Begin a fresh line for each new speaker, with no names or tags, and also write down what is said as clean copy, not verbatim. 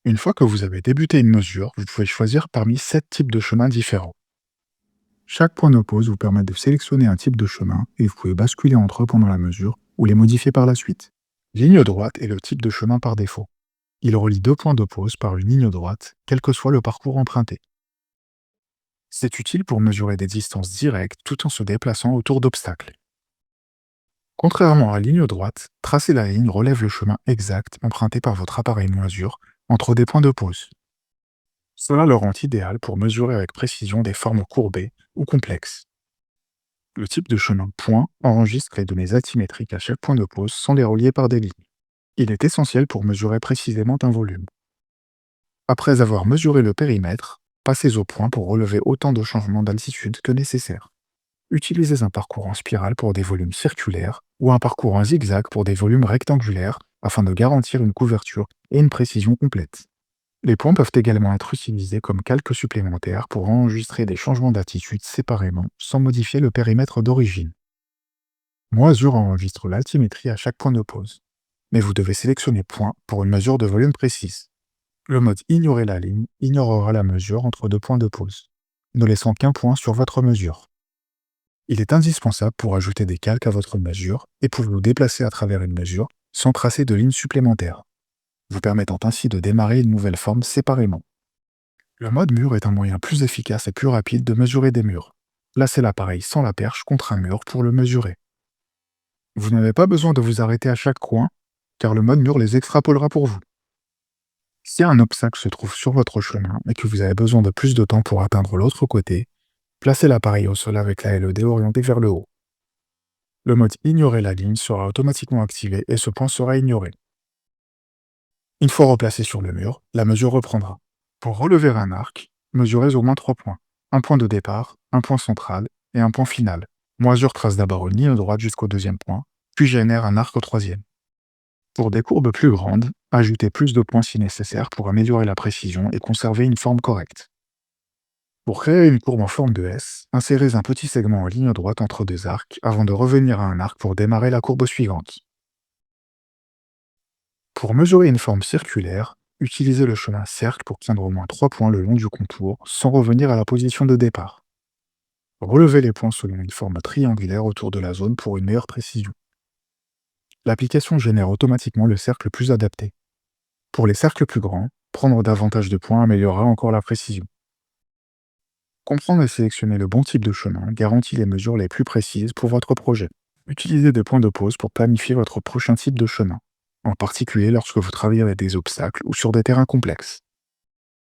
Une fois que vous avez débuté une mesure, vous pouvez choisir parmi 7 types de chemins différents. Chaque point de pause vous permet de sélectionner un type de chemin et vous pouvez basculer entre eux pendant la mesure ou les modifier par la suite. Ligne droite est le type de chemin par défaut. Il relie deux points de pause par une ligne droite, quel que soit le parcours emprunté. C'est utile pour mesurer des distances directes tout en se déplaçant autour d'obstacles. Contrairement à la ligne droite, tracer la ligne relève le chemin exact emprunté par votre appareil mesure entre des points de pause. Cela le rend idéal pour mesurer avec précision des formes courbées ou complexes. Le type de chemin point enregistre les données altimétriques à chaque point de pause sans les relier par des lignes. Il est essentiel pour mesurer précisément un volume. Après avoir mesuré le périmètre, passez au point pour relever autant de changements d'altitude que nécessaire. Utilisez un parcours en spirale pour des volumes circulaires ou un parcours en zigzag pour des volumes rectangulaires afin de garantir une couverture et une précision complète. Les points peuvent également être utilisés comme calques supplémentaires pour enregistrer des changements d'attitude séparément sans modifier le périmètre d'origine. Moisure enregistre l'altimétrie à chaque point de pause, mais vous devez sélectionner point pour une mesure de volume précise. Le mode ignorer la ligne ignorera la mesure entre deux points de pause, ne laissant qu'un point sur votre mesure. Il est indispensable pour ajouter des calques à votre mesure et pour vous déplacer à travers une mesure sans tracer de lignes supplémentaires, vous permettant ainsi de démarrer une nouvelle forme séparément. Le mode mur est un moyen plus efficace et plus rapide de mesurer des murs. Placez l'appareil sans la perche contre un mur pour le mesurer. Vous n'avez pas besoin de vous arrêter à chaque coin, car le mode mur les extrapolera pour vous. Si un obstacle se trouve sur votre chemin et que vous avez besoin de plus de temps pour atteindre l'autre côté, placez l'appareil au sol avec la LED orientée vers le haut. Le mode ignorer la ligne sera automatiquement activé et ce point sera ignoré. Une fois replacé sur le mur, la mesure reprendra. Pour relever un arc, mesurez au moins 3 points. Un point de départ, un point central et un point final. Moisure trace d'abord une ligne droite jusqu'au deuxième point, puis génère un arc au troisième. Pour des courbes plus grandes, ajoutez plus de points si nécessaire pour améliorer la précision et conserver une forme correcte. Pour créer une courbe en forme de S, insérez un petit segment en ligne droite entre deux arcs avant de revenir à un arc pour démarrer la courbe suivante. Pour mesurer une forme circulaire, utilisez le chemin cercle pour prendre au moins 3 points le long du contour sans revenir à la position de départ. Relevez les points selon une forme triangulaire autour de la zone pour une meilleure précision. L'application génère automatiquement le cercle le plus adapté. Pour les cercles plus grands, prendre davantage de points améliorera encore la précision. Comprendre et sélectionner le bon type de chemin garantit les mesures les plus précises pour votre projet. Utilisez des points de pause pour planifier votre prochain type de chemin, en particulier lorsque vous travaillez avec des obstacles ou sur des terrains complexes.